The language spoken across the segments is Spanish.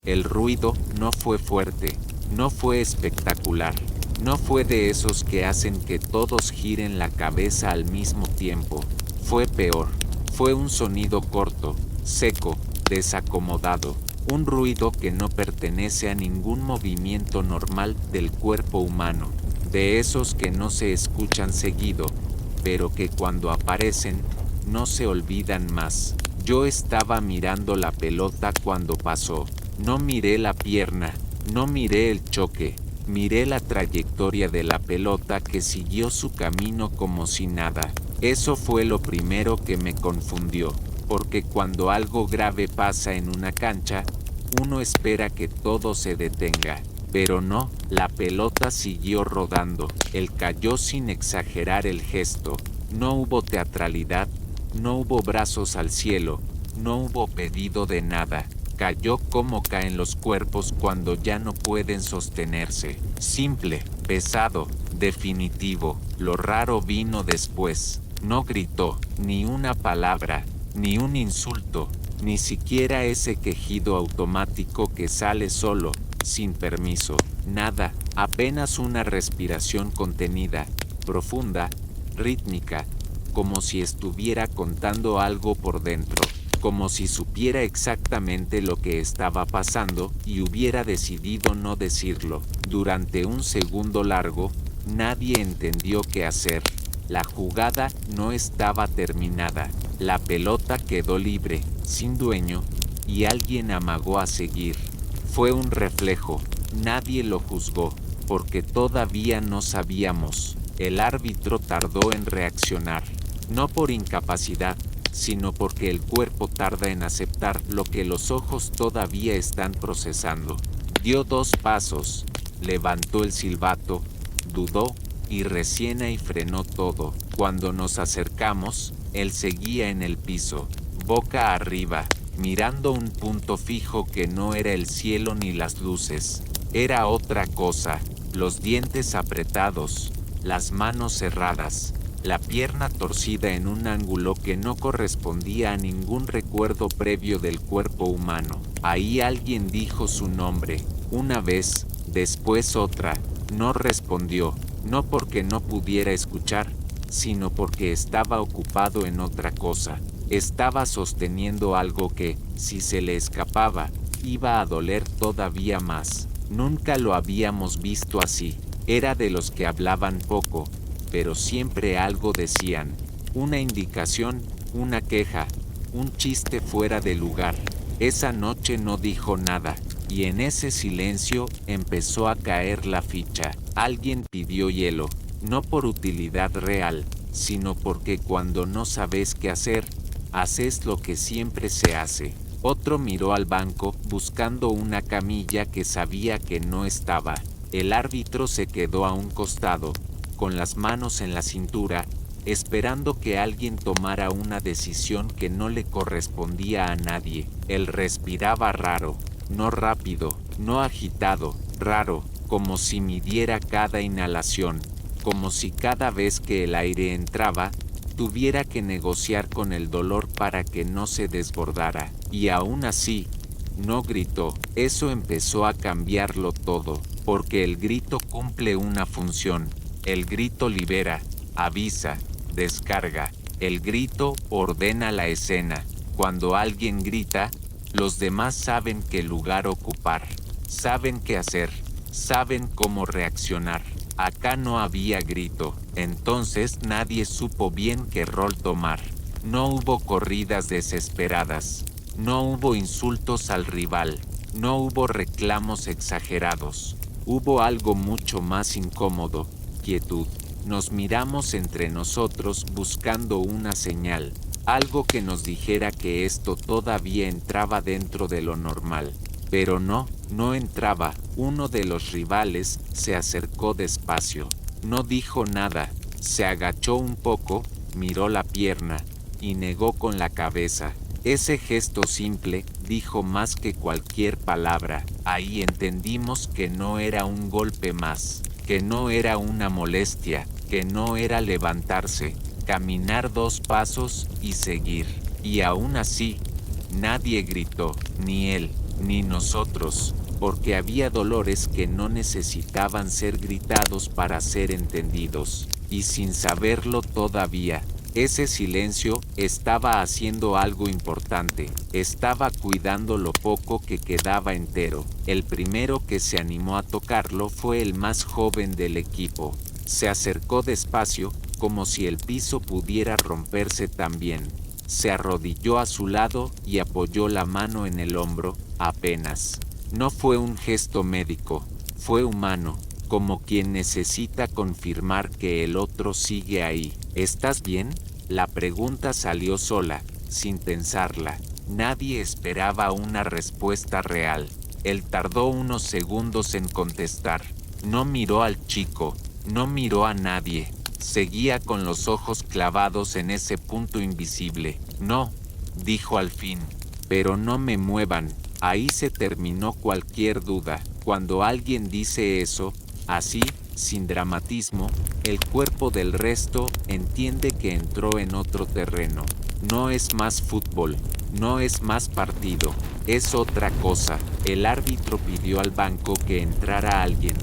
El ruido no fue fuerte, no fue espectacular, no fue de esos que hacen que todos giren la cabeza al mismo tiempo. Fue peor, fue un sonido corto, seco, desacomodado, un ruido que no pertenece a ningún movimiento normal del cuerpo humano, de esos que no se escuchan seguido, pero que cuando aparecen, no se olvidan más. Yo estaba mirando la pelota cuando pasó. No miré la pierna, no miré el choque, miré la trayectoria de la pelota que siguió su camino como si nada. Eso fue lo primero que me confundió, porque cuando algo grave pasa en una cancha, uno espera que todo se detenga. Pero no, la pelota siguió rodando, él cayó sin exagerar el gesto, no hubo teatralidad, no hubo brazos al cielo, no hubo pedido de nada. Cayó como caen los cuerpos cuando ya no pueden sostenerse. Simple, pesado, definitivo. Lo raro vino después. No gritó, ni una palabra, ni un insulto, ni siquiera ese quejido automático que sale solo, sin permiso. Nada, apenas una respiración contenida, profunda, rítmica, como si estuviera contando algo por dentro. Como si supiera exactamente lo que estaba pasando y hubiera decidido no decirlo. Durante un segundo largo, nadie entendió qué hacer. La jugada no estaba terminada. La pelota quedó libre, sin dueño, y alguien amagó a seguir. Fue un reflejo. Nadie lo juzgó, porque todavía no sabíamos. El árbitro tardó en reaccionar, no por incapacidad, sino porque el cuerpo tarda en aceptar lo que los ojos todavía están procesando. Dio 2 pasos, levantó el silbato, dudó y recién ahí frenó todo. Cuando nos acercamos, él seguía en el piso, boca arriba, mirando un punto fijo que no era el cielo ni las luces. Era otra cosa, los dientes apretados, las manos cerradas, la pierna torcida en un ángulo que no correspondía a ningún recuerdo previo del cuerpo humano. Ahí alguien dijo su nombre, una vez, después otra. No respondió, no porque no pudiera escuchar, sino porque estaba ocupado en otra cosa. Estaba sosteniendo algo que, si se le escapaba, iba a doler todavía más. Nunca lo habíamos visto así. Era de los que hablaban poco, pero siempre algo decían, una indicación, una queja, un chiste fuera de lugar. Esa noche no dijo nada, y en ese silencio empezó a caer la ficha. Alguien pidió hielo, no por utilidad real, sino porque cuando no sabes qué hacer, haces lo que siempre se hace. Otro miró al banco, buscando una camilla que sabía que no estaba. El árbitro se quedó a un costado, con las manos en la cintura, esperando que alguien tomara una decisión que no le correspondía a nadie. Él respiraba raro, no rápido, no agitado, raro, como si midiera cada inhalación, como si cada vez que el aire entraba, tuviera que negociar con el dolor para que no se desbordara. Y aún así, no gritó. Eso empezó a cambiarlo todo, porque el grito cumple una función. El grito libera, avisa, descarga. El grito ordena la escena. Cuando alguien grita, los demás saben qué lugar ocupar, saben qué hacer, saben cómo reaccionar. Acá no había grito, entonces nadie supo bien qué rol tomar. No hubo corridas desesperadas, no hubo insultos al rival, no hubo reclamos exagerados. Hubo algo mucho más incómodo, quietud. Nos miramos entre nosotros buscando una señal, algo que nos dijera que esto todavía entraba dentro de lo normal. Pero no entraba. Uno de los rivales se acercó despacio. No dijo nada, se agachó un poco, miró la pierna y negó con la cabeza. Ese gesto simple dijo más que cualquier palabra. Ahí entendimos que no era un golpe más, que no era una molestia, que no era levantarse, caminar 2 pasos y seguir. Y aún así, nadie gritó, ni él, ni nosotros, porque había dolores que no necesitaban ser gritados para ser entendidos, y sin saberlo todavía, ese silencio estaba haciendo algo importante, estaba cuidando lo poco que quedaba entero. El primero que se animó a tocarlo fue el más joven del equipo. Se acercó despacio, como si el piso pudiera romperse también. Se arrodilló a su lado y apoyó la mano en el hombro, apenas. No fue un gesto médico, fue humano, como quien necesita confirmar que el otro sigue ahí. ¿Estás bien? La pregunta salió sola, sin pensarla. Nadie esperaba una respuesta real. Él tardó unos segundos en contestar. No miró al chico, no miró a nadie. Seguía con los ojos clavados en ese punto invisible. No, dijo al fin. Pero no me muevan. Ahí se terminó cualquier duda. Cuando alguien dice eso, así, sin dramatismo, el cuerpo del resto entiende que entró en otro terreno. No es más fútbol, no es más partido, es otra cosa. El árbitro pidió al banco que entrara alguien,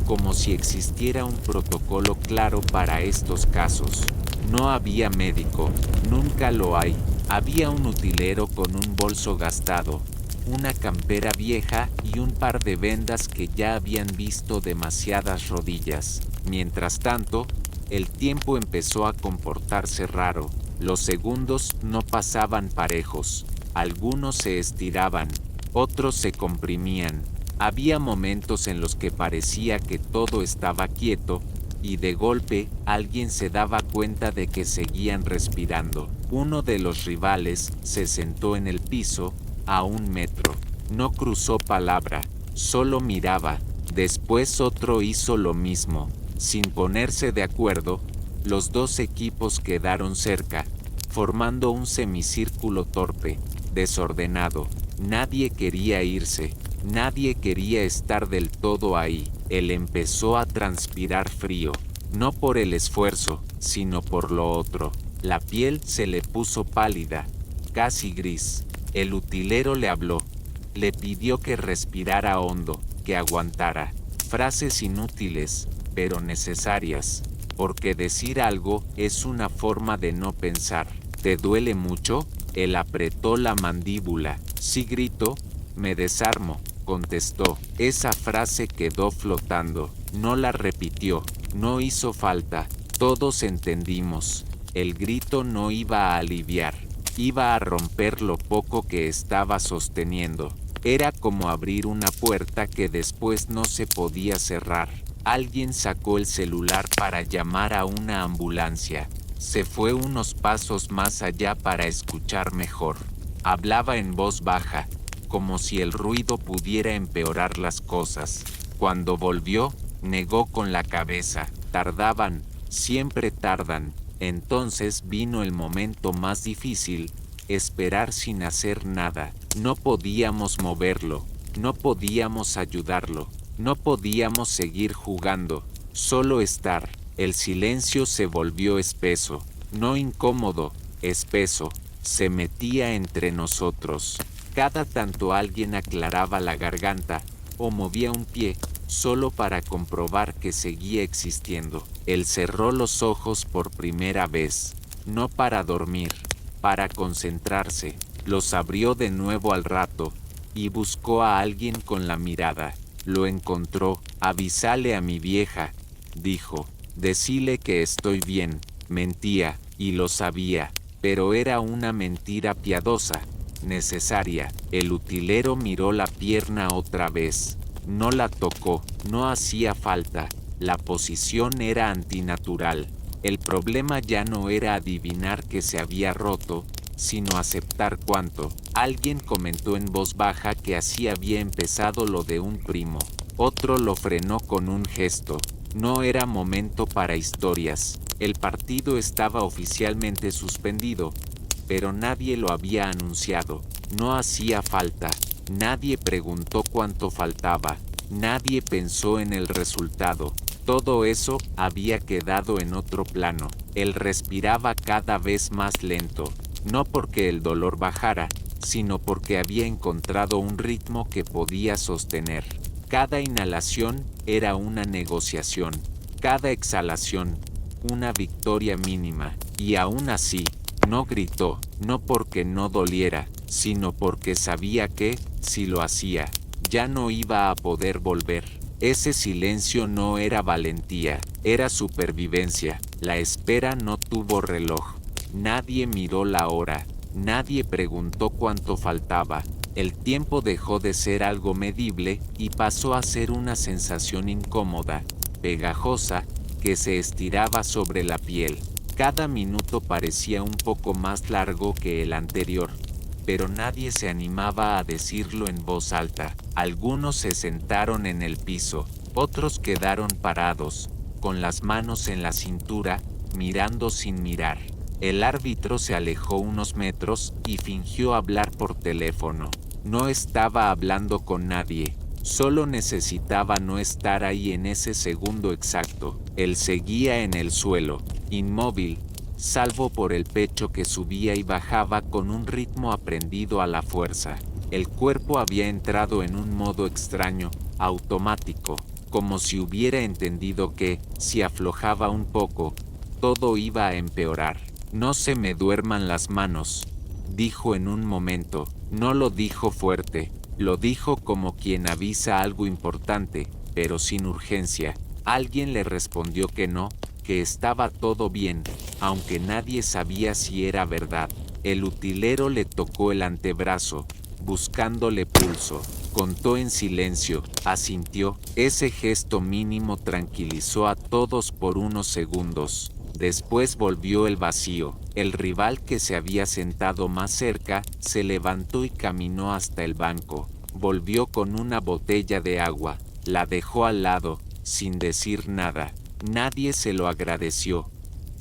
como si existiera un protocolo claro para estos casos. No había médico, nunca lo hay. Había un utilero con un bolso gastado, una campera vieja y un par de vendas que ya habían visto demasiadas rodillas. Mientras tanto, el tiempo empezó a comportarse raro. Los segundos no pasaban parejos. Algunos se estiraban, otros se comprimían. Había momentos en los que parecía que todo estaba quieto, y de golpe alguien se daba cuenta de que seguían respirando. Uno de los rivales se sentó en el piso, a 1 metro. No cruzó palabra, solo miraba. Después otro hizo lo mismo. Sin ponerse de acuerdo, los dos equipos quedaron cerca, formando un semicírculo torpe, desordenado. Nadie quería irse, nadie quería estar del todo ahí. Él empezó a transpirar frío, no por el esfuerzo, sino por lo otro. La piel se le puso pálida, casi gris. El utilero le habló, le pidió que respirara hondo, que aguantara. Frases inútiles, pero necesarias, porque decir algo es una forma de no pensar. ¿Te duele mucho? Él apretó la mandíbula. Sí, gritó. Me desarmo, contestó. Esa frase quedó flotando. No la repitió, no hizo falta. Todos entendimos. El grito no iba a aliviar. Iba a romper lo poco que estaba sosteniendo. Era como abrir una puerta que después no se podía cerrar. Alguien sacó el celular para llamar a una ambulancia. Se fue unos pasos más allá para escuchar mejor. Hablaba en voz baja, como si el ruido pudiera empeorar las cosas. Cuando volvió, negó con la cabeza. Tardaban, siempre tardan. Entonces vino el momento más difícil, esperar sin hacer nada. No podíamos moverlo, no podíamos ayudarlo, no podíamos seguir jugando, solo estar. El silencio se volvió espeso, no incómodo, espeso, se metía entre nosotros. Cada tanto alguien aclaraba la garganta o movía un pie, solo para comprobar que seguía existiendo. Él cerró los ojos por primera vez, no para dormir, para concentrarse. Los abrió de nuevo al rato, y buscó a alguien con la mirada. Lo encontró. Avísale a mi vieja, dijo. Decile que estoy bien. Mentía, y lo sabía, pero era una mentira piadosa, necesaria. El utilero miró la pierna otra vez. No la tocó, no hacía falta. La posición era antinatural. El problema ya no era adivinar que se había roto, sino aceptar cuánto. Alguien comentó en voz baja que así había empezado lo de un primo. Otro lo frenó con un gesto. No era momento para historias. El partido estaba oficialmente suspendido, pero nadie lo había anunciado. No hacía falta. Nadie preguntó cuánto faltaba. Nadie pensó en el resultado. Todo eso había quedado en otro plano. Él respiraba cada vez más lento, no porque el dolor bajara, sino porque había encontrado un ritmo que podía sostener. Cada inhalación era una negociación, cada exhalación una victoria mínima, y aún así, no gritó, no porque no doliera, sino porque sabía que, si lo hacía, ya no iba a poder volver. Ese silencio no era valentía, era supervivencia. La espera no tuvo reloj. Nadie miró la hora, nadie preguntó cuánto faltaba. El tiempo dejó de ser algo medible y pasó a ser una sensación incómoda, pegajosa, que se estiraba sobre la piel. Cada minuto parecía un poco más largo que el anterior, pero nadie se animaba a decirlo en voz alta. Algunos se sentaron en el piso, otros quedaron parados, con las manos en la cintura, mirando sin mirar. El árbitro se alejó unos metros y fingió hablar por teléfono. No estaba hablando con nadie, solo necesitaba no estar ahí en ese segundo exacto. Él seguía en el suelo, inmóvil, salvo por el pecho que subía y bajaba con un ritmo aprendido a la fuerza. El cuerpo había entrado en un modo extraño, automático, como si hubiera entendido que, si aflojaba un poco, todo iba a empeorar. No se me duerman las manos, dijo en un momento. No lo dijo fuerte, lo dijo como quien avisa algo importante, pero sin urgencia. Alguien le respondió que no, que estaba todo bien, aunque nadie sabía si era verdad. El utilero le tocó el antebrazo, buscándole pulso. Contó en silencio, asintió. Ese gesto mínimo tranquilizó a todos por unos segundos. Después volvió el vacío. El rival que se había sentado más cerca, se levantó y caminó hasta el banco. Volvió con una botella de agua, la dejó al lado, sin decir nada. Nadie se lo agradeció,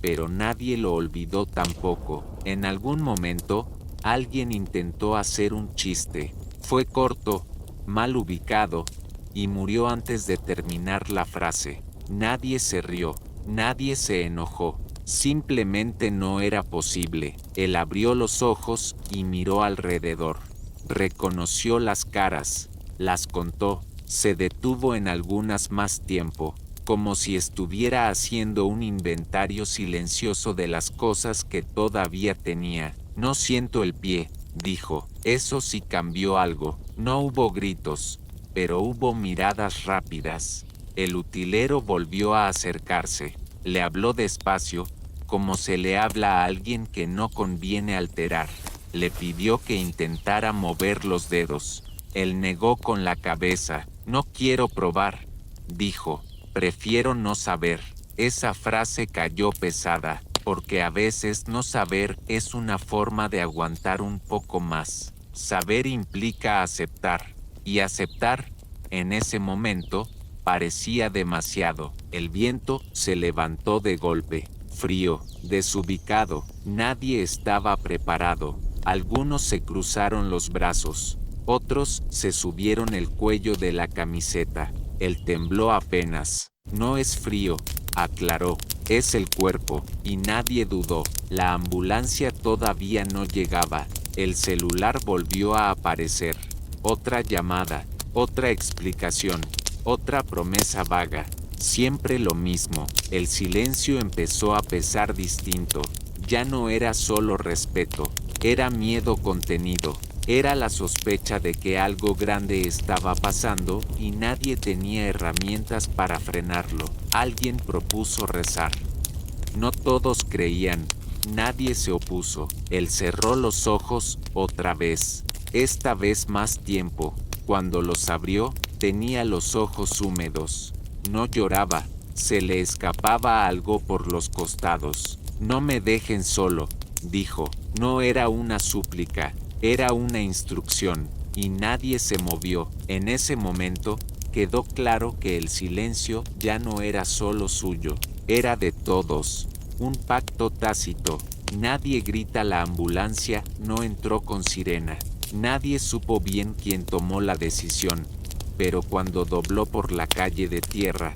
pero nadie lo olvidó tampoco. En algún momento, alguien intentó hacer un chiste. Fue corto, mal ubicado, y murió antes de terminar la frase. Nadie se rió. Nadie se enojó, simplemente no era posible. Él abrió los ojos y miró alrededor. Reconoció las caras, las contó, se detuvo en algunas más tiempo, como si estuviera haciendo un inventario silencioso de las cosas que todavía tenía. No siento el pie, dijo. Eso sí cambió algo. No hubo gritos, pero hubo miradas rápidas. El utilero volvió a acercarse, le habló despacio, como se le habla a alguien que no conviene alterar. Le pidió que intentara mover los dedos. Él negó con la cabeza. No quiero probar, dijo. Prefiero no saber. Esa frase cayó pesada, porque a veces no saber es una forma de aguantar un poco más. Saber implica aceptar, y aceptar, en ese momento, parecía demasiado. El viento se levantó de golpe, frío, desubicado. Nadie estaba preparado. Algunos se cruzaron los brazos, otros se subieron el cuello de la camiseta. Él tembló apenas. No es frío, aclaró, es el cuerpo, y nadie dudó. La ambulancia todavía no llegaba. El celular volvió a aparecer. Otra llamada, otra explicación. Otra promesa vaga, siempre lo mismo. El silencio empezó a pesar distinto. Ya no era solo respeto, era miedo contenido. Era la sospecha de que algo grande estaba pasando y nadie tenía herramientas para frenarlo. Alguien propuso rezar. No todos creían, nadie se opuso. Él cerró los ojos otra vez, esta vez más tiempo. Cuando los abrió, tenía los ojos húmedos. No lloraba, se le escapaba algo por los costados. No me dejen solo, dijo. No era una súplica, era una instrucción, y nadie se movió. En ese momento, quedó claro que el silencio ya no era solo suyo, era de todos. Un pacto tácito. Nadie grita. La ambulancia no entró con sirena. Nadie supo bien quién tomó la decisión, pero cuando dobló por la calle de tierra,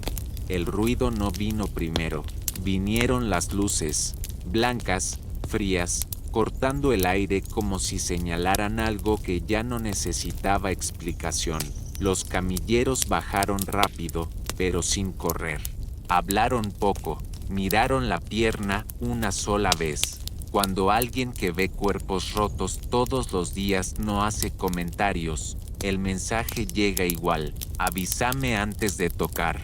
el ruido no vino primero. Vinieron las luces, blancas, frías, cortando el aire como si señalaran algo que ya no necesitaba explicación. Los camilleros bajaron rápido, pero sin correr. Hablaron poco, miraron la pierna una sola vez. Cuando alguien que ve cuerpos rotos todos los días no hace comentarios, el mensaje llega igual. Avísame antes de tocar,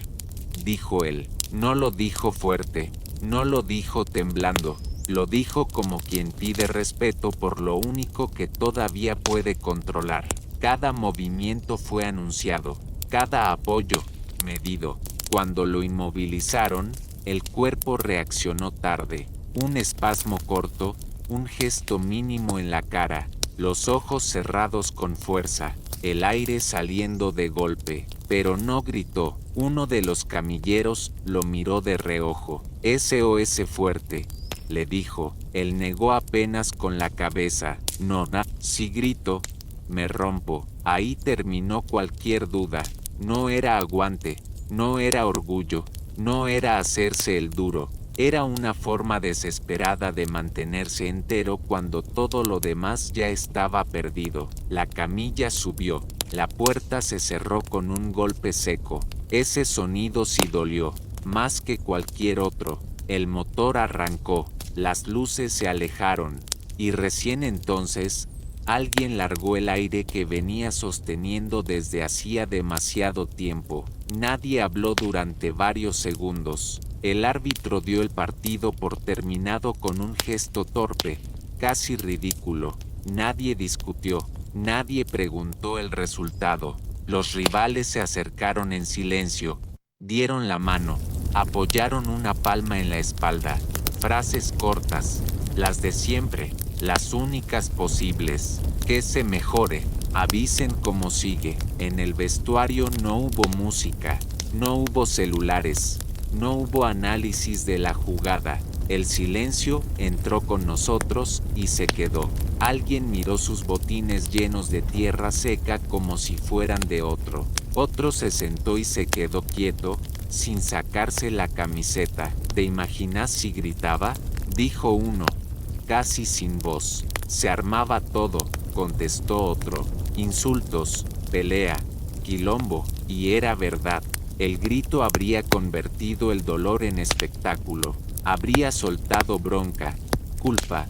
dijo él. No lo dijo fuerte, no lo dijo temblando, lo dijo como quien pide respeto por lo único que todavía puede controlar. Cada movimiento fue anunciado, cada apoyo, medido. Cuando lo inmovilizaron, el cuerpo reaccionó tarde. Un espasmo corto, un gesto mínimo en la cara, los ojos cerrados con fuerza, el aire saliendo de golpe, pero no gritó. Uno de los camilleros lo miró de reojo. SOS fuerte, le dijo. Él negó apenas con la cabeza. No, si grito, me rompo. Ahí terminó cualquier duda. No era aguante, no era orgullo, no era hacerse el duro. Era una forma desesperada de mantenerse entero cuando todo lo demás ya estaba perdido. La camilla subió. La puerta se cerró con un golpe seco. Ese sonido sí dolió, más que cualquier otro. El motor arrancó, las luces se alejaron, y recién entonces, alguien largó el aire que venía sosteniendo desde hacía demasiado tiempo. Nadie habló durante varios segundos. El árbitro dio el partido por terminado con un gesto torpe, casi ridículo. Nadie discutió, nadie preguntó el resultado. Los rivales se acercaron en silencio, dieron la mano, apoyaron una palma en la espalda. Frases cortas, las de siempre, las únicas posibles. Que se mejore, avisen cómo sigue. En el vestuario no hubo música, no hubo celulares, no hubo análisis de la jugada. El silencio entró con nosotros y se quedó. Alguien miró sus botines llenos de tierra seca como si fueran de otro. Otro se sentó y se quedó quieto, sin sacarse la camiseta. ¿Te imaginas si gritaba?, dijo uno, casi sin voz. Se armaba todo, contestó otro. Insultos, pelea, quilombo, y era verdad. El grito habría convertido el dolor en espectáculo. Habría soltado bronca, culpa,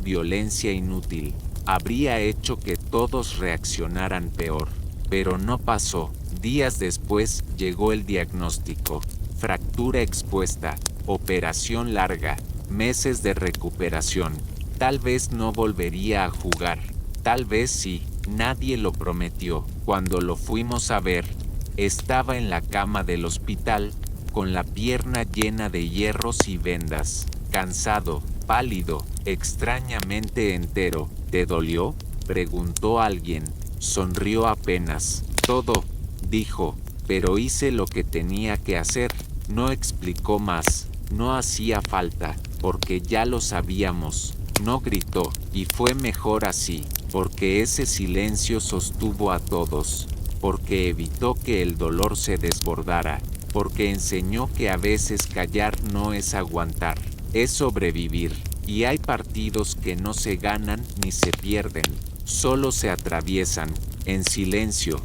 violencia inútil. Habría hecho que todos reaccionaran peor. Pero no pasó. Días después llegó el diagnóstico. Fractura expuesta, operación larga, meses de recuperación. Tal vez no volvería a jugar. Tal vez sí, nadie lo prometió. Cuando lo fuimos a ver, estaba en la cama del hospital, con la pierna llena de hierros y vendas, cansado, pálido, extrañamente entero. ¿Te dolió?, preguntó alguien. Sonrió apenas. Todo, dijo, pero hice lo que tenía que hacer. No explicó más. No hacía falta, porque ya lo sabíamos. No gritó, y fue mejor así, porque ese silencio sostuvo a todos, porque evitó que el dolor se desbordara, porque enseñó que a veces callar no es aguantar, es sobrevivir. Y hay partidos que no se ganan ni se pierden, solo se atraviesan, en silencio,